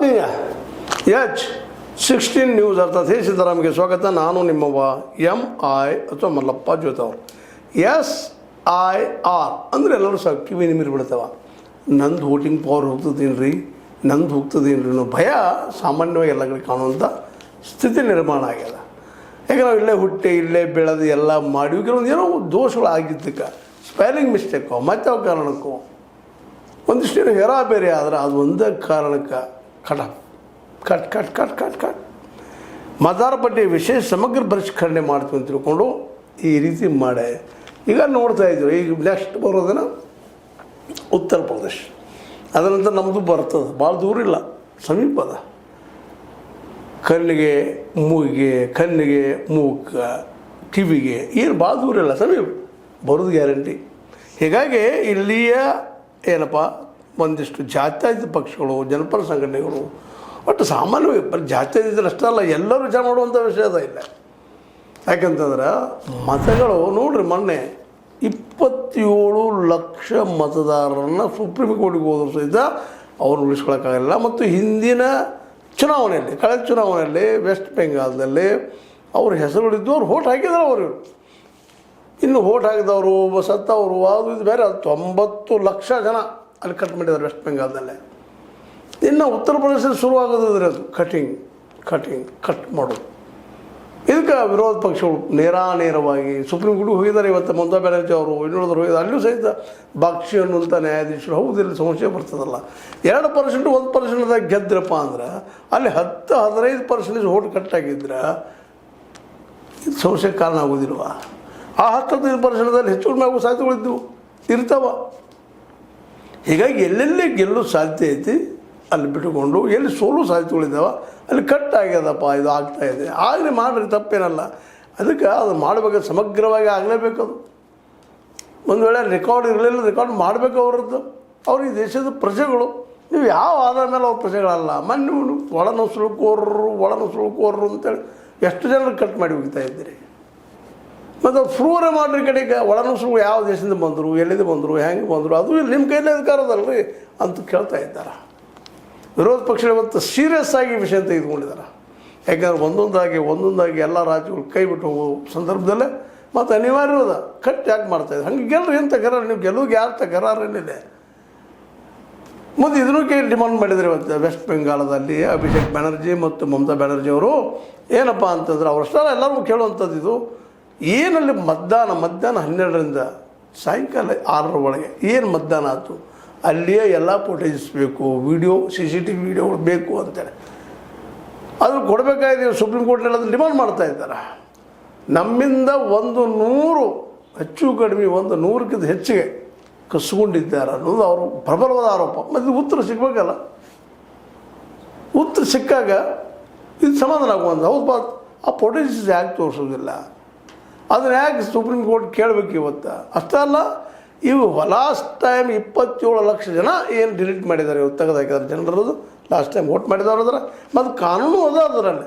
ಆತ್ಮೀಯ H16 news ಅರ್ಥಾತ್ ಹೇ ಸಿದ್ದರಾಮಗೆ ಸ್ವಾಗತ. ನಾನು ನಿಮ್ಮವ MI ಅಥವಾ ಮಲ್ಲಪ್ಪ ಜೋತ್ ಅವರು. SIR ಅಂದರೆ ಎಲ್ಲರೂ ಸಹ ಕಿವಿ ನಿಮಿರಿ ಬಿಡ್ತಾವ. ನಂದು ವೋಟಿಂಗ್ ಪವರ್ ಹೋಗ್ತದೇನ್ರಿ, ನಂದು ಹೋಗ್ತದೇನ್ರಿ ಅನ್ನೋ ಭಯ ಸಾಮಾನ್ಯವಾಗಿ ಎಲ್ಲ ಕಡೆ ಕಾಣುವಂಥ ಸ್ಥಿತಿ ನಿರ್ಮಾಣ ಆಗ್ಯದ. ಯಾಕೆ ನಾವು ಇಲ್ಲೇ ಹುಟ್ಟಿ ಇಲ್ಲೇ ಬೆಳೆದು ಎಲ್ಲ ಮಾಡಿ ಕೆಲವೊಂದು ಏನೋ ದೋಷಗಳು ಆಗಿದ್ದಕ್ಕೆ ಸ್ಪೆಲ್ಲಿಂಗ್ ಮಿಸ್ಟೇಕು ಮತ್ತು ಯಾವ ಕಾರಣಕ್ಕೂ ಒಂದಿಷ್ಟು ಹೆರಾ ಬೇರೆ ಆದರೆ ಅದು ಒಂದೇ ಕಾರಣಕ್ಕೆ ಕಟ್ ಮತದಾರ ಪಟ್ಟಿ ವಿಶೇಷ ಸಮಗ್ರ ಪರಿಷ್ಕರಣೆ ಮಾಡ್ತೀವಿ ಅಂತ ತಿಳ್ಕೊಂಡು ಈ ರೀತಿ ಮಾಡಿ ಈಗ ನೋಡ್ತಾ ಇದ್ದೀವಿ. ಈಗ ನೆಕ್ಸ್ಟ್ ಬರೋದನ್ನ ಉತ್ತರ ಪ್ರದೇಶ, ಅದರ ನಂತರ ನಮ್ಮದು ಬರ್ತದೆ, ಭಾಳ ದೂರ ಇಲ್ಲ, ಸಮೀಪ ಅದ. ಕಣ್ಣಿಗೆ ಮೂಗು ಕಿವಿಗೆ ಏನು ಭಾಳ ದೂರ ಇಲ್ಲ, ಸಮೀಪ ಬರೋದು ಗ್ಯಾರಂಟಿ. ಹೀಗಾಗಿ ಇಲ್ಲಿಯ ಏನಪ್ಪ ಒಂದಿಷ್ಟು ಜಾತ್ಯತೀತ ಪಕ್ಷಗಳು, ಜನಪರ ಸಂಘಟನೆಗಳು, ಒಟ್ಟು ಸಾಮಾನ್ಯವಾಗಿ ಬರೀ ಜಾತ್ಯತೀತರು ಅಷ್ಟೇ ಅಲ್ಲ, ಎಲ್ಲರೂ ವಿಚಾರ ಮಾಡುವಂಥ ವಿಷಯ ಅದ ಇಲ್ಲ. ಯಾಕಂತಂದ್ರೆ ಮತಗಳು ನೋಡ್ರಿ, ಮೊನ್ನೆ 27 ಲಕ್ಷ ಮತದಾರರನ್ನು ಸುಪ್ರೀಂ ಕೋರ್ಟಿಗೆ ಹೋದರೂ ಸಹಿತ ಅವರು ಉಳಿಸ್ಕೊಳ್ಳೋಕ್ಕಾಗಲ್ಲ. ಮತ್ತು ಹಿಂದಿನ ಚುನಾವಣೆಯಲ್ಲಿ, ಕಳೆದ ಚುನಾವಣೆಯಲ್ಲಿ ವೆಸ್ಟ್ ಬೆಂಗಾಲ್ದಲ್ಲಿ ಅವ್ರ ಹೆಸರುಗಳಿದ್ದು ಅವ್ರು ವೋಟ್ ಹಾಕಿದ್ರು. ಅವರು ಇನ್ನು ವೋಟ್ ಹಾಕಿದವರು ಸತ್ತವರು ಅದು ಇದು ಬೇರೆ, ಅದು 90 ಲಕ್ಷ ಜನ ಅಲ್ಲಿ ಕಟ್ ಮಾಡಿದ್ದಾರೆ ವೆಸ್ಟ್ ಬೆಂಗಾಲ್ದಲ್ಲೇ. ಇನ್ನು ಉತ್ತರ ಪ್ರದೇಶದಲ್ಲಿ ಶುರುವಾಗೋದಿದ್ರೆ ಅದು ಕಟ್ ಮಾಡೋದು. ಇದಕ್ಕೆ ವಿರೋಧ ಪಕ್ಷಗಳು ನೇರವಾಗಿ ಸುಪ್ರೀಂ ಕೋರ್ಟ್ಗೆ ಹೋಗಿದ್ದಾರೆ. ಇವತ್ತು ಮಮತಾ ಬ್ಯಾನರ್ಜಿ ಅವರು ಇನ್ನುಳಿದ್ರು ಹೋಗಿದ್ದಾರೆ. ಅಲ್ಲೂ ಸಹಿತ ಬಾಕ್ಷಿ ಅನ್ನುವಂಥ ನ್ಯಾಯಾಧೀಶರು ಹೌದಿಲ್ಲ ಸಂಶಯ ಬರ್ತದಲ್ಲ, 2% 1% ಗೆದ್ರಪ್ಪ ಅಂದ್ರೆ ಅಲ್ಲಿ 10-15% ವೋಟ್ ಕಟ್ಟಾಗಿದ್ರೆ ಇದು ಸಂಶಯಕ್ಕೆ ಕಾರಣ ಆಗೋದಿಲ್ವ? ಆ 10-15% ಹೆಚ್ಚು ಕಡಿಮೆ ಆಗೋ ಸಾಧ್ಯತೆಗಳಿದ್ದವು ಇರ್ತಾವ. ಹೀಗಾಗಿ ಎಲ್ಲೆಲ್ಲಿ ಗೆಲ್ಲೋ ಸಾಧ್ಯತೆ ಐತಿ ಅಲ್ಲಿ ಬಿಟ್ಟುಕೊಂಡು, ಎಲ್ಲಿ ಸೋಲು ಸಾಧ್ಯತೆಗಳಿದ್ದಾವೆ ಅಲ್ಲಿ ಕಟ್ ಆಗ್ಯದಪ್ಪ, ಇದು ಆಗ್ತಾಯಿದೆ, ಆಗಲಿ ಮಾಡಿರಿ, ತಪ್ಪೇನಲ್ಲ. ಅದಕ್ಕೆ ಅದು ಮಾಡಬೇಕಾದ್ರೆ ಸಮಗ್ರವಾಗಿ ಆಗಲೇಬೇಕದು. ಒಂದು ವೇಳೆ ರೆಕಾರ್ಡ್ ಇರಲಿಲ್ಲ, ರೆಕಾರ್ಡ್ ಮಾಡಬೇಕು. ಅವ್ರು ಈ ದೇಶದ ಪ್ರಜೆಗಳು. ನೀವು ಯಾವ ಆಧಾರ ಮೇಲೆ ಅವ್ರ ಪ್ರಜೆಗಳಲ್ಲ. ಮೊನ್ನೆ ಒಳನುಸುಳುಕೋರರು ಅಂತೇಳಿ ಎಷ್ಟು ಜನರು ಕಟ್ ಮಾಡಿ ಹೋಗ್ತಾ ಇದ್ದೀರಿ. ಮತ್ತು ಅವ್ರು ಪ್ರೂವರೇ ಮಾಡಿರಿ ಕಡೆಗೆ ಒಳನುಸುಳು ಯಾವ ದೇಶದಿಂದ ಬಂದರು, ಎಲ್ಲಿಂದ ಬಂದರು, ಹೆಂಗೆ ಬಂದರು, ಅದು ಇಲ್ಲಿ ನಿಮ್ಮ ಕೈಲೇ ಅಧಿಕಾರದಲ್ರಿ ಅಂತ ಕೇಳ್ತಾ ಇದ್ದಾರೆ. ವಿರೋಧ ಪಕ್ಷಗಳು ಇವತ್ತು ಸೀರಿಯಸ್ ಆಗಿ ವಿಷಯ ತೆಗೆದುಕೊಂಡಿದ್ದಾರೆ. ಯಾಕಂದ್ರೆ ಒಂದೊಂದಾಗಿ ಎಲ್ಲ ರಾಜ್ಯಗಳು ಕೈ ಬಿಟ್ಟು ಹೋಗೋ ಸಂದರ್ಭದಲ್ಲೇ ಮತ್ತು ಅನಿವಾರ್ಯದ ಕಟ್ ಯಾಕೆ ಮಾಡ್ತಾಯಿದ್ರು? ಹಂಗೆ ಗೆಲ್ಲರು ಏನು ತಗರಾರ, ನೀವು ಗೆಲ್ಲೋಗಿ ಯಾರು ತಗರಾರೇನಿದೆ? ಮತ್ತು ಇದನ್ನು ಕೇಳಿ ಡಿಮಾಂಡ್ ಮಾಡಿದರೆ ಇವತ್ತು ವೆಸ್ಟ್ ಬೆಂಗಾಲದಲ್ಲಿ ಅಭಿಷೇಕ್ ಬ್ಯಾನರ್ಜಿ ಮತ್ತು ಮಮತಾ ಬ್ಯಾನರ್ಜಿ ಅವರು ಏನಪ್ಪ ಅಂತಂದ್ರೆ ಅವರಷ್ಟೇ ಎಲ್ಲರಿಗೂ ಕೇಳುವಂಥದ್ದು ಇದು. ಏನಲ್ಲಿ ಮಧ್ಯಾಹ್ನ 12ರಿಂದ ಸಾಯಂಕಾಲ 6 ಒಳಗೆ ಏನು ಮತದಾನ ಆಯಿತು ಅಲ್ಲಿಯೇ ಎಲ್ಲ ಫೋಟೇಜಸ್ ಬೇಕು, ವಿಡಿಯೋ CCTV ವಿಡಿಯೋಗಳು ಬೇಕು ಅಂತೇಳಿ ಅದು ಕೊಡಬೇಕಾಗಿದೆ. ಸುಪ್ರೀಂ ಕೋರ್ಟ್ನಲ್ಲಿ ಅದನ್ನು ಡಿಮಾಂಡ್ ಮಾಡ್ತಾ ಇದ್ದಾರೆ. ನಮ್ಮಿಂದ 100 ಹೆಚ್ಚು ಕಡಿಮೆ 100ಕ್ಕಿಂತ ಹೆಚ್ಚಿಗೆ ಕಸ್ಕೊಂಡಿದ್ದಾರೆ ಅನ್ನೋದು ಅವರು ಪ್ರಬಲವಾದ ಆರೋಪ. ಮತ್ತು ಉತ್ತರ ಸಿಗಬೇಕಲ್ಲ, ಉತ್ತರ ಸಿಕ್ಕಾಗ ಇದು ಸಮಾಧಾನ ಆಗುವಂಥ. ಹೌದು, ಆ ಫೋಟೇಜಸ್ ಯಾಕೆ ತೋರಿಸೋದಿಲ್ಲ, ಅದನ್ನು ಯಾಕೆ ಸುಪ್ರೀಂ ಕೋರ್ಟ್ ಕೇಳಬೇಕು ಇವತ್ತು? ಅಷ್ಟೇ ಅಲ್ಲ, ಇವು ಲಾಸ್ಟ್ ಟೈಮ್ 27 ಲಕ್ಷ ಜನ ಏನು ಡಿಲೀಟ್ ಮಾಡಿದ್ದಾರೆ, ಇವತ್ತು ತೆಗೆದಾಕಿದ್ದಾರೆ ಜನರದು. ಲಾಸ್ಟ್ ಟೈಮ್ ವೋಟ್ ಮಾಡಿದವರು ಅದರ ಮತ್ತು ಕಾನೂನು ಅದ ಅದರಲ್ಲಿ.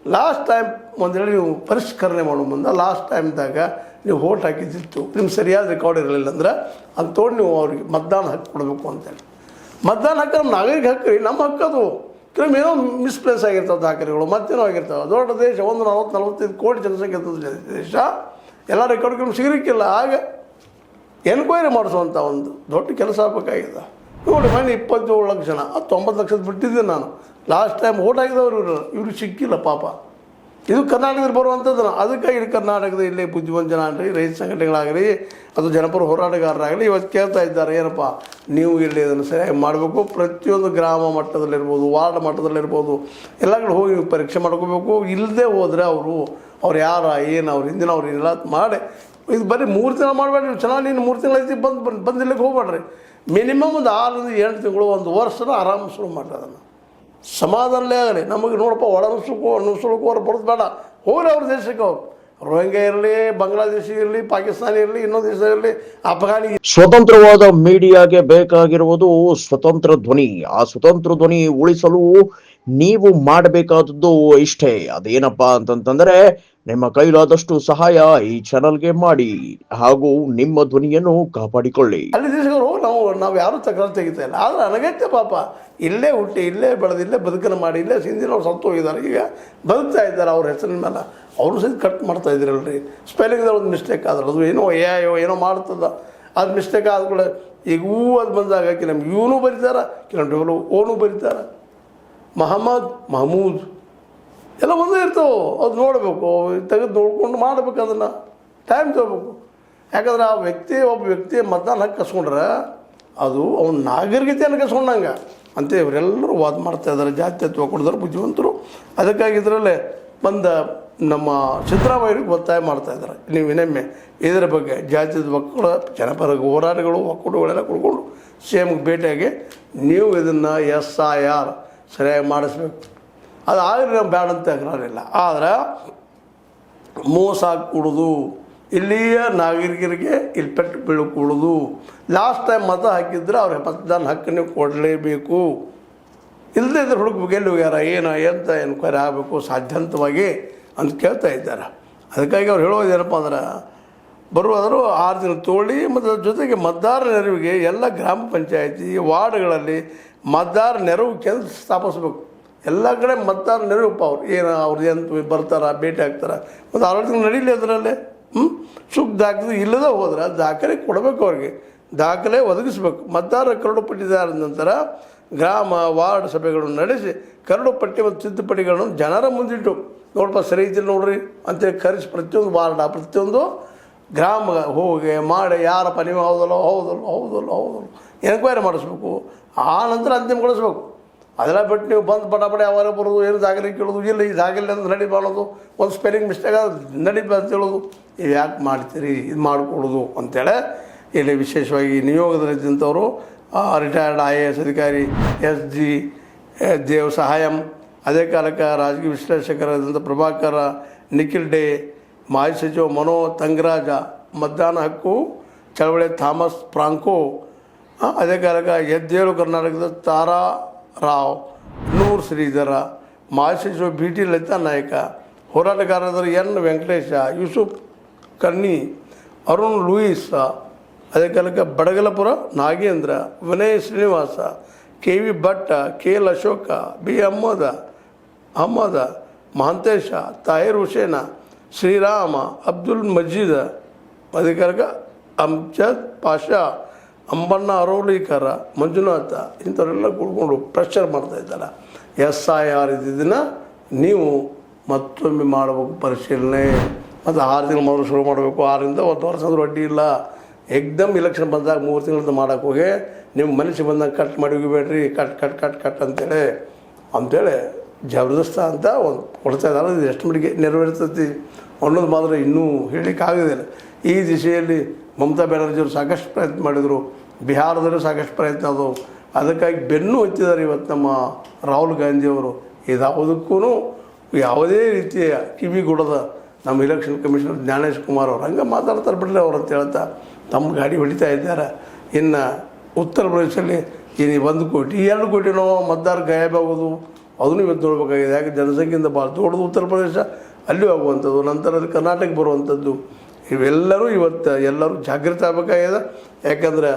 ಲಾಸ್ಟ್ ಟೈಮ್ ಒಂದೇಳಿ ನೀವು ಪರಿಷ್ಕರಣೆ ಮಾಡೋ ಮುಂದೆ ಲಾಸ್ಟ್ ಟೈಮ್ದಾಗ ನೀವು ವೋಟ್ ಹಾಕಿದ್ದಿತ್ತು, ನಿಮ್ಗೆ ಸರಿಯಾದ ರೆಕಾರ್ಡ್ ಇರಲಿಲ್ಲ ಅಂದ್ರೆ ಅದು ತೊಗೊಂಡು ನೀವು ಅವ್ರಿಗೆ ಮತದಾನ ಹಕ್ಕು ಕೊಡಬೇಕು ಅಂತೇಳಿ. ಮತದಾನ ಹಕ್ಕು ನಮ್ಮ ನಾಗರಿಕ ಹಕ್ಕು, ನಮ್ಮ ಹಕ್ಕದು. ಕೆಲವೊಮ್ಮೆ ಏನೋ ಮಿಸ್ಪ್ಲೇಸ್ ಆಗಿರ್ತಾವೆ ದಾಖಲೆಗಳು, ಮತ್ತೇನೋ ಆಗಿರ್ತಾವೆ. ದೊಡ್ಡ ದೇಶ, 40-45 ಕೋಟಿ ಜನಸಂಖ್ಯೆ ಇರ್ತದೆ ದೇಶ, ಎಲ್ಲ ರೆಕಾರ್ಡ್ಗಳು ಸಿಗಲಿಕ್ಕಿಲ್ಲ. ಆಗ ಎನ್ಕ್ವೈರಿ ಮಾಡಿಸುವಂಥ ಒಂದು ದೊಡ್ಡ ಕೆಲಸ ಆಗಬೇಕಾಗಿದೆ. ನೋಡಿ, ಮೊನ್ನೆ 27 ಲಕ್ಷ ಜನ, 90 ಲಕ್ಷದ ಬಿಟ್ಟಿದ್ದೆ ನಾನು. ಲಾಸ್ಟ್ ಟೈಮ್ ವೋಟ್ ಹಾಕಿದವರು ಇವ್ರಿಗೆ ಸಿಕ್ಕಿಲ್ಲ ಪಾಪ. ಇದು ಕರ್ನಾಟಕದಲ್ಲಿ ಬರುವಂಥದ್ದು. ಅದಕ್ಕಾಗಿ ಇಲ್ಲಿ ಕರ್ನಾಟಕದ ಇಲ್ಲೇ ಬುದ್ಧಿವಂತ ಜನ ಆಗಲಿ, ರೈತ ಸಂಘಟನೆಗಳಾಗಲಿ, ಅದು ಜನಪರ ಹೋರಾಟಗಾರರಾಗಲಿ ಇವತ್ತು ಕೇಳ್ತಾ ಇದ್ದಾರೆ, ಏನಪ್ಪ ನೀವು ಇಲ್ಲಿ ಇದನ್ನು ಸರಿಯಾಗಿ ಮಾಡಬೇಕು. ಪ್ರತಿಯೊಂದು ಗ್ರಾಮ ಮಟ್ಟದಲ್ಲಿರ್ಬೋದು, ವಾರ್ಡ್ ಮಟ್ಟದಲ್ಲಿರ್ಬೋದು, ಎಲ್ಲ ಕಡೆ ಹೋಗಿ ನೀವು ಪರೀಕ್ಷೆ ಮಾಡ್ಕೋಬೇಕು. ಇಲ್ಲದೆ ಹೋದರೆ ಅವ್ರು ಯಾರ ಏನು ಅವ್ರು ಹಿಂದಿನವ್ರು ಏನೆಲ್ಲ ಮಾಡಿ ಇದು ಬರೀ 3 ತಿಂಗಳು ಮಾಡಬೇಡ್ರಿ. ನೀವು ಚೆನ್ನಾಗಿ ನೀನು 3 ತಿಂಗಳು ಐತಿ ಬಂದಿಲ್ಲಕ್ಕೆ ಹೋಗ್ಬೇಡ್ರಿ. ಮಿನಿಮಮ್ ಒಂದು 6-8 ತಿಂಗಳು, 1 ವರ್ಷ ಆರಾಮ ಶುರು ಮಾಡ್ರಿ. ಅದನ್ನು ಸಮಾಧಾನಲೇ ಆಗಲಿ. ನಮಗೆ ನೋಡಪ್ಪ ನುಸುಳುಕೋರು ಬರೋದು ಬೇಡ, ಹೋಗ್ರಿ ಅವ್ರ ದೇಶಕ್ಕೆ ಹೋಗಿ. ರೋಹಿಂಗ್ಯಾ ಇರಲಿ, ಬಾಂಗ್ಲಾದೇಶ ಇರಲಿ, ಪಾಕಿಸ್ತಾನ ಇರಲಿ, ಇನ್ನೊಂದು ದೇಶ ಇರಲಿ, ಅಫ್ಘಾನಿ. ಸ್ವತಂತ್ರವಾದ ಮೀಡಿಯಾಗೆ ಬೇಕಾಗಿರುವುದು ಸ್ವತಂತ್ರ ಧ್ವನಿ. ಆ ಸ್ವತಂತ್ರ ಧ್ವನಿ ಉಳಿಸಲು ನೀವು ಮಾಡಬೇಕಾದದ್ದು ಇಷ್ಟೇ. ಅದೇನಪ್ಪಾ ಅಂತಂತಂದ್ರೆ ನಿಮ್ಮ ಕೈಲಾದಷ್ಟು ಸಹಾಯ ಈ ಚಾನಲ್ಗೆ ಮಾಡಿ ಹಾಗೂ ನಿಮ್ಮ ಧ್ವನಿಯನ್ನು ಕಾಪಾಡಿಕೊಳ್ಳಿ. ಅಲ್ಲಿ ದೇಶಗಳು ನಾವು ನಾವು ಯಾರೂ ತಕರಾರು ತೆಗಿತಾ ಇಲ್ಲ. ಆದರೆ ಅನಗತ್ಯ ಪಾಪ ಇಲ್ಲೇ ಹುಟ್ಟಿ ಇಲ್ಲೇ ಬೆಳೆದು ಇಲ್ಲೇ ಬದುಕನ್ನು ಮಾಡಿ ಇಲ್ಲೇ ಸಿಂಧಿನವ್ರು ಸತ್ತು ಹೋಗಿದ್ದಾರೆ, ಈಗ ಬದುಕ್ತಾ ಇದ್ದಾರೆ ಅವ್ರ ಹೆಸರಿನ ಮೇಲೆ. ಅವರು ಸಹಿತ ಕಟ್ ಮಾಡ್ತಾ ಇದ್ದೀರಲ್ರಿ. ಸ್ಪೆಲ್ಲಿಂಗ್ದಲ್ಲಿ ಒಂದು ಮಿಸ್ಟೇಕ್ ಆದ್ರೆ ಅದು ಏನೋ ಮಾಡ್ತದ, ಅದು ಮಿಸ್ಟೇಕ್ ಆದ್ಮೇಲೆ ಈಗ ಅದು ಬಂದಾಗ ಕೆಲವು ಇವನು ಬರೀತಾರೆ, ಕೆಲವು ಓನು ಬರೀತಾರೆ. ಮಹಮೂದ್ ಎಲ್ಲ ಒಂದೇ ಇರ್ತಾವೆ. ಅದು ನೋಡಬೇಕು, ತೆಗೆದು ನೋಡ್ಕೊಂಡು ಮಾಡಬೇಕು, ಅದನ್ನು ಟೈಮ್ ತೊಗೋಬೇಕು. ಯಾಕಂದ್ರೆ ಆ ಒಬ್ಬ ವ್ಯಕ್ತಿ ಮತದಾನ ಹಕ್ಕು ಕಸ್ಕೊಂಡ್ರೆ ಅದು ಅವ್ನ ನಾಗರಿಕತೆಯನ್ನು ಕಸ್ಕೊಂಡಂಗೆ ಅಂತ ಇವರೆಲ್ಲರೂ ವಾದ ಮಾಡ್ತಾ ಇದ್ದಾರೆ. ಜಾತ್ಯತ್ವ ಕೊಡಿದ್ರೆ ಬುದ್ಧಿವಂತರು. ಅದಕ್ಕಾಗಿ ಇದರಲ್ಲೇ ನಮ್ಮ ಸಿದ್ದರಾಮಯ್ಯರಿಗೆ ಒತ್ತಾಯ ಮಾಡ್ತಾ ಇದ್ದಾರೆ, ನೀವು ಇನ್ನೊಮ್ಮೆ ಇದರ ಬಗ್ಗೆ ಜಾತ್ಯದ ಮಕ್ಕಳ ಜನಪರ ಹೋರಾಟಗಳು ಒಕ್ಕೂಟಗಳೆಲ್ಲ ಕೊಡ್ಕೊಂಡು CMಗೆ ಭೇಟಿಯಾಗಿ ನೀವು ಇದನ್ನು SIR ಸರಿಯಾಗಿ ಮಾಡಿಸ್ಬೇಕು. ಅದು ಆಗಲಿ ನಾವು ಬೇಡ ಅಂತ ತಕರಾರಿಲ್ಲ. ಆದರೆ ಮೋಸ ಕೊಡೋದು, ಇಲ್ಲಿಯ ನಾಗರಿಕರಿಗೆ ಇಲ್ಲಿ ಪೆಟ್ಟು ಬೀಳಕೂಡೋದು. ಲಾಸ್ಟ್ ಟೈಮ್ ಮತ ಹಾಕಿದ್ರೆ ಅವ್ರ ಮತದಾನ ಹಕ್ಕನ್ನು ಕೊಡಲೇಬೇಕು. ಇಲ್ಲದೇ ಇದ್ರೆ ಹುಡುಕ್ಬೇಕು, ಎಲ್ಲಿ ಹೋಗ್ಯಾರ, ಎಂತ ಎನ್ಕ್ವೈರಿ ಆಗಬೇಕು ಸಾಧ್ಯಂತವಾಗಿ ಅಂತ ಕೇಳ್ತಾ ಇದ್ದಾರೆ. ಅದಕ್ಕಾಗಿ ಅವ್ರು ಹೇಳೋದೇನಪ್ಪ ಅಂದ್ರೆ ಬರುವಾದರೂ 6 ದಿನ ತೋಳಿ ಮತ್ತು ಅದ್ರ ಜೊತೆಗೆ ಮತದಾರ ನೆರವಿಗೆ ಎಲ್ಲ ಗ್ರಾಮ ಪಂಚಾಯತಿ ವಾರ್ಡ್ಗಳಲ್ಲಿ ಮತದಾರ ನೆರವು ಕೇಂದ್ರ ಸ್ಥಾಪಿಸ್ಬೇಕು. ಎಲ್ಲ ಕಡೆ ಮತದಾರ ನೆರವಪ್ಪ ಅವ್ರು ಎಂತ ಬರ್ತಾರೆ, ಭೇಟಿ ಆಗ್ತಾರೆ. ಮತ್ತು 6 ತಿಂಗಳು ನಡೀಲಿ ಅದರಲ್ಲೇ ಸುಖ ದಾಖಲೆ ಇಲ್ಲದೆ ಹೋದ್ರೆ ದಾಖಲೆ ಕೊಡಬೇಕು, ಅವ್ರಿಗೆ ದಾಖಲೆ ಒದಗಿಸ್ಬೇಕು. ಮತದಾರರ ಕರಡು ಪಟ್ಟಿದಾರ ನಂತರ ಗ್ರಾಮ ವಾರ್ಡ್ ಸಭೆಗಳನ್ನು ನಡೆಸಿ ಕರಡು ಪಟ್ಟಿ ಮತ್ತು ತಿದ್ದುಪಡಿಗಳನ್ನು ಜನರ ಮುಂದಿಟ್ಟು ನೋಡಪ್ಪ ಸರಿ ಇದ್ದಿಲ್ಲ ನೋಡ್ರಿ ಅಂತೇಳಿ ಕರೆಸಿ ಪ್ರತಿಯೊಂದು ವಾರ್ಡ ಪ್ರತಿಯೊಂದು ಗ್ರಾಮ ಹೋಗಿ ಮಾಡಿ ಯಾರಪ್ಪ ನೀವು ಹೌದಲ್ಲ ಎನ್ಕ್ವೈರಿ ಮಾಡಿಸ್ಬೇಕು. ಆ ನಂತರ ಅಂತಿಮಗೊಳಿಸ್ಬೇಕು. ಅದೆಲ್ಲ ಬಿಟ್ಟು ನೀವು ಬಂದು ಪಟಾಪಟಿ ಯಾವಾಗ ಬರೋದು, ಏನು ದಾಖಲೆ ಕೇಳೋದು, ಇಲ್ಲ ಈ ದಾಖಲೆ ಅಂತ ನಡಿ ಮಾಡೋದು, ಒಂದು ಸ್ಪೆಲ್ಲಿಂಗ್ ಮಿಸ್ಟೇಕ್ ನಡೀಬ ಅಂತ ಹೇಳೋದು, ಇದು ಯಾಕೆ ಮಾಡ್ತೀರಿ, ಇದು ಮಾಡಿಕೊಡೋದು ಅಂತೇಳಿ ಇಲ್ಲಿ ವಿಶೇಷವಾಗಿ ನಿಯೋಗದಲ್ಲಿದ್ದಂಥವರು ರಿಟೈರ್ಡ್ IAS ಅಧಿಕಾರಿ SG ದೇವ್ ಸಹಾಯಂ, ಅದೇ ಕಾಲಕ್ಕೆ ರಾಜಕೀಯ ವಿಶ್ಲೇಷಕರಾದಂಥ ಪ್ರಭಾಕರ ನಿಖಿಲ್ ಡೇ, ಮಾಜಿ ಸಚಿವ ಮನೋ ತಂಗರಾಜ, ಮತದಾನ ಹಕ್ಕು ಚಳವಳಿ ಥಾಮಸ್ ಫ್ರಾಂಕೋ, ಅದೇ ಕಾಲಕ್ಕೆ ಎದ್ದೇಳು ಕರ್ನಾಟಕದ ತಾರಾ ರಾವ್, ನೂರ್ ಶ್ರೀಧರ, ಮಾಜಿ ಸಚಿವ BT ಲಲಿತಾ ನಾಯಕ, ಹೋರಾಟಗಾರರಾದ N ವೆಂಕಟೇಶ, ಯೂಸುಫ್ ಕನ್ನಿ, ಅರುಣ್ ಲೂಯಿಸ್, ಅದೇ ಕಾಲಕ್ಕೆ Badagalapura Nagendra, Vinay Srinivasa, KV Bhatta, KL Ashoka, B ಅಹಮದ, Mahantesha, Tahir ಹುಸೇನ, Shriram, Abdul ಮಜೀದ್, ಅದೇ ಕಾಲಕ್ಕೆ ಅಮ್ಜದ್ ಪಾಷಾ, ಅಂಬಣ್ಣ ಅರೋಲಿಕರ, ಮಂಜುನಾಥ, ಇಂಥವರೆಲ್ಲ ಕೂಡ್ಕೊಂಡು ಪ್ರೆಷರ್ ಮಾಡ್ತಾಯಿದ್ದಾರೆ. SIR ಇದನ್ನು ನೀವು ಮತ್ತೊಮ್ಮೆ ಮಾಡಬೇಕು ಪರಿಶೀಲನೆ. ಮತ್ತು 6 ತಿಂಗಳು ಮೊದಲು ಶುರು ಮಾಡಬೇಕು. 6ರಿಂದ 1 ವರ್ಷ ಆದರೂ ಅಡ್ಡಿ ಇಲ್ಲ. ಎಕ್ದಮ್ ಇಲೆಕ್ಷನ್ ಬಂದಾಗ 3 ತಿಂಗಳಿಂದ ಮಾಡೋಕ್ಕೆ ಹೋಗಿ ನಿಮ್ಮ ಮನಸ್ಸಿಗೆ ಬಂದಾಗ ಕಟ್ ಮಾಡಿ ಹೋಗಿಬೇಡ್ರಿ, ಕಟ್ ಅಂತೇಳಿ ಜಬರ್ದಸ್ತ ಅಂತ ಒಂದು ಕೊಡ್ತಾ ಇದ್ದಾರೆ. ಇದು ಎಷ್ಟು ಮಟ್ಟಿಗೆ ನೆರವೇರ್ತೈತಿ ಅನ್ನೋದು ಮಾತ್ರ ಇನ್ನೂ ಹೇಳಲಿಕ್ಕಾಗೋದಿಲ್ಲ. ಈ ದಿಶೆಯಲ್ಲಿ ಮಮತಾ ಬ್ಯಾನರ್ಜಿಯವರು ಸಾಕಷ್ಟು ಪ್ರಯತ್ನ ಮಾಡಿದರು, ಬಿಹಾರದಲ್ಲೂ ಸಾಕಷ್ಟು ಪ್ರಯತ್ನ ಅದು. ಅದಕ್ಕಾಗಿ ಬೆನ್ನು ಹತ್ತಿದ್ದಾರೆ ಇವತ್ತು ನಮ್ಮ ರಾಹುಲ್ ಗಾಂಧಿಯವರು. ಇದಾವುದಕ್ಕೂ ಯಾವುದೇ ರೀತಿಯ ಕಿವಿಗೊಡದ ನಮ್ಮ ಇಲೆಕ್ಷನ್ ಕಮಿಷನರ್ ಜ್ಞಾನೇಶ್ ಕುಮಾರ್ ಅವರು ಹಂಗೆ ಮಾತಾಡ್ತಾರೆ ಬಿಡ್ರಿ ಅವ್ರು ಅಂತ ಹೇಳ್ತಾ ತಮ್ಮ ಗಾಡಿ ಹೊಡಿತಾ ಇದ್ದಾರೆ. ಇನ್ನು ಉತ್ತರ ಪ್ರದೇಶದಲ್ಲಿ 1 ಕೋಟಿ 2 ಕೋಟಿನೋ ಮತದಾರ ಗಾಯಬಾಗೋದು ಅದನ್ನು ಇವತ್ತು ನೋಡಬೇಕಾಗಿದೆ. ಯಾಕೆ ಜನಸಂಖ್ಯೆಯಿಂದ ಭಾಳ ದೊಡ್ಡದು ಉತ್ತರ ಪ್ರದೇಶ, ಅಲ್ಲೂ ಆಗುವಂಥದ್ದು, ನಂತರ ಕರ್ನಾಟಕ ಬರುವಂಥದ್ದು. ಇವೆಲ್ಲರೂ ಎಲ್ಲರೂ ಜಾಗೃತಿ ಆಗಬೇಕಾಗಿದೆ. ಯಾಕಂದ್ರೆ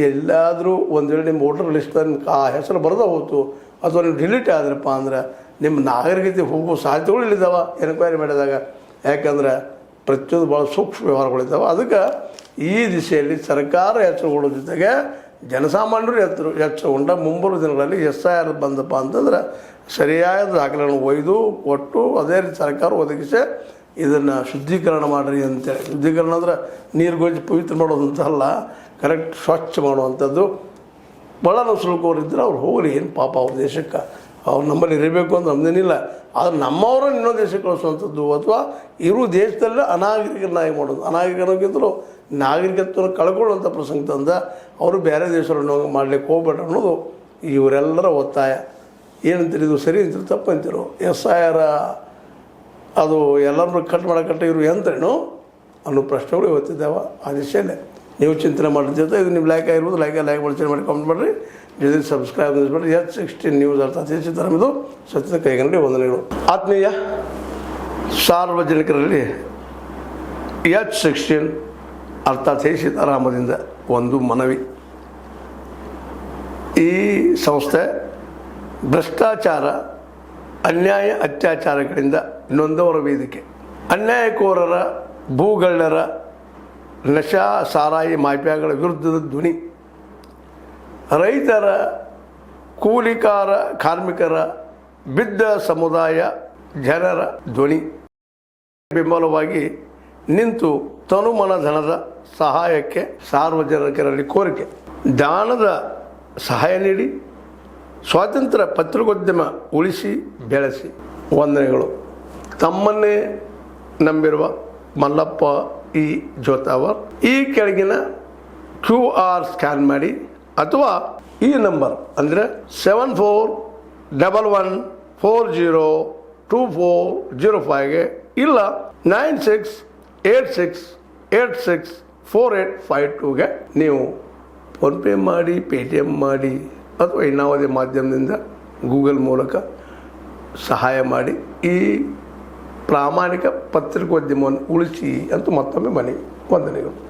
ಎಲ್ಲಾದರೂ ಒಂದು ವೇಳೆ ನಿಮ್ಮ ವೋಟರ್ ಲಿಸ್ಟಲ್ಲಿ ಆ ಹೆಸರು ಬರೆದ ಹೋಯ್ತು ಅಥವಾ ನೀವು ಡಿಲೀಟ್ ಆದ್ರಪ್ಪ ಅಂದ್ರೆ ನಿಮ್ಮ ನಾಗರಿಕತೆ ಹೋಗೋ ಸಾಧ್ಯತೆಗಳು ಇಲ್ಲಿದ್ದಾವೆ ಎನ್ಕ್ವೈರಿ ಮಾಡಿದಾಗ. ಯಾಕಂದ್ರೆ ಪ್ರತಿಯೊಂದು ಭಾಳ ಸೂಕ್ಷ್ಮ ವ್ಯವಹಾರಗಳಿದ್ದಾವೆ. ಅದಕ್ಕೆ ಈ ದಿಶೆಯಲ್ಲಿ ಸರ್ಕಾರ ಎಚ್ಚರಗೊಳ್ಳೋ ಜೊತೆಗೆ ಜನಸಾಮಾನ್ಯರು ಎಚ್ಚರಗೊಂಡ ಮುಂಬರುವ ದಿನಗಳಲ್ಲಿ SIR ಬಂದಪ್ಪ ಅಂತಂದ್ರೆ ಸರಿಯಾದ ದಾಖಲೆಗಳನ್ನು ಒಯ್ದು ಕೊಟ್ಟು ಅದೇ ರೀತಿ ಸರ್ಕಾರ ಒದಗಿಸಿ ಇದನ್ನು ಶುದ್ಧೀಕರಣ ಮಾಡಿರಿ ಅಂತೇಳಿ. ಶುದ್ಧೀಕರಣ ಅಂದ್ರೆ ನೀರು ಗೊಜ್ಜಿ ಪವಿತ್ರ ಮಾಡೋದಂತಲ್ಲ, ಕರೆಕ್ಟ್ ಸ್ವಚ್ಛ ಮಾಡುವಂಥದ್ದು. ಭಾಳ ನಾವು ಸುಲ್ಕೋರಿದ್ದರೆ ಅವ್ರು ಹೋಗಲಿ, ಏನು ಪಾಪ ಅವ್ರ ದೇಶಕ್ಕೆ ಅವ್ರು ನಮ್ಮಲ್ಲಿ ಇರಬೇಕು ಅಂತ ನಮ್ಮದೇನಿಲ್ಲ. ಆದರೆ ನಮ್ಮವರನ್ನು ಇನ್ನೊಂದು ದೇಶಕ್ಕೆ ಕಳಿಸುವಂಥದ್ದು ಅಥವಾ ಇರು ದೇಶದಲ್ಲೇ ಅನಾಗರಿಕರನ್ನಾಗಿ ಮಾಡೋದು. ಅನಾಗರಿಕರಿಗಿಂತಲೂ ನಾಗರಿಕತ್ವವನ್ನು ಕಳ್ಕೊಳ್ಳುವಂಥ ಪ್ರಸಂಗ ತಂದ ಅವರು ಬೇರೆ ದೇಶವನ್ನು ಮಾಡಲಿಕ್ಕೆ ಹೋಗ್ಬೇಡ ಅನ್ನೋದು ಇವರೆಲ್ಲರ ಒತ್ತಾಯ. ಏನಂತೀರಿ, ಇದು ಸರಿ ಅಂತೀರು ತಪ್ಪು ಅಂತೀರು? SIR ಅದು ಎಲ್ಲರನ್ನೂ ಕಟ್ ಮಾಡೋಕಟ್ಟೆ ಇವರು ಯಂತ್ರೇನು ಅನ್ನೋ ಪ್ರಶ್ನೆಗಳು ಇವತ್ತಿದ್ದಾವೆ. ಆ ದಿಶೆಯಲ್ಲೇ ನೀವು ಚಿಂತನೆ ಮಾಡಿರ್ತೀರ. ಇದು ನೀವು ಲೈಕ್ ಆಗಿರ್ಬೋದು, ಲೈಕ್ ಬಳಸಿ ಮಾಡಿ ಕಾಮೆಂಟ್ ಮಾಡಿರಿ, ಜೊತೆಗೆ ಸಬ್ಸ್ಕ್ರೈಬ್ ಮಾಡಿರಿ. H16 ನ್ಯೂಸ್ ಅರ್ಥಾತ್ ಹೆಚ್ಚು ಇದು ಸತ್ಯದ ಕೈಗನ್ನಡಿ ವಂದನೆಗಳು. ಆತ್ಮೀಯ ಸಾರ್ವಜನಿಕರಲ್ಲಿ H16 ಅರ್ಥಾತ್ ಹೇ ಸೀತಾರಾಮದಿಂದ ಒಂದು ಮನವಿ. ಈ ಸಂಸ್ಥೆ ಭ್ರಷ್ಟಾಚಾರ, ಅನ್ಯಾಯ, ಅತ್ಯಾಚಾರಗಳಿಂದ ನೊಂದವರ ವೇದಿಕೆ. ಅನ್ಯಾಯಕೋರರ, ಭೂಗಳ್ಳರ, ನಶಾ ಸಾರಾಯಿ ಮಾಫಿಯಾಗಳ ವಿರುದ್ಧದ ಧ್ವನಿ. ರೈತರ, ಕೂಲಿಕಾರ, ಕಾರ್ಮಿಕರ, ಬಿದ್ದ ಸಮುದಾಯ ಜನರ ಧ್ವನಿ. ಬೆಂಬಲವಾಗಿ ನಿಂತು ತನುಮನ ಧನದ ಸಹಾಯಕ್ಕೆ ಸಾರ್ವಜನಿಕರಲ್ಲಿ ಕೋರಿಕೆ. ದಾನದ ಸಹಾಯ ನೀಡಿ ಸ್ವಾತಂತ್ರ್ಯ ಪತ್ರಿಕೋದ್ಯಮ ಉಳಿಸಿ ಬೆಳೆಸಿ. ವಂದನೆಗಳು. ತಮ್ಮನ್ನೇ ನಂಬಿರುವ ಮಲ್ಲಪ್ಪ ಇ ಜೋತಾವರ್. ಈ ಕೆಳಗಿನ QR ಸ್ಕ್ಯಾನ್ ಮಾಡಿ ಅಥವಾ ಈ ನಂಬರ್ ಅಂದರೆ 7411402405ಗೆ ಇಲ್ಲ 9686864852ಗೆ ನೀವು ಫೋನ್ಪೇ ಮಾಡಿ, ಪೇಟಿಎಮ್ ಮಾಡಿ ಅಥವಾ ಇನ್ನಾವುದೇ ಮಾಧ್ಯಮದಿಂದ ಗೂಗಲ್ ಮೂಲಕ ಸಹಾಯ ಮಾಡಿ ಈ ಪ್ರಾಮಾಣಿಕ ಪತ್ರಿಕೋದ್ಯಮವನ್ನು ಉಳಿಸಿ ಅಂತ ಮತ್ತೊಮ್ಮೆ ಮನವಿ. ವಂದನೆಗಳು.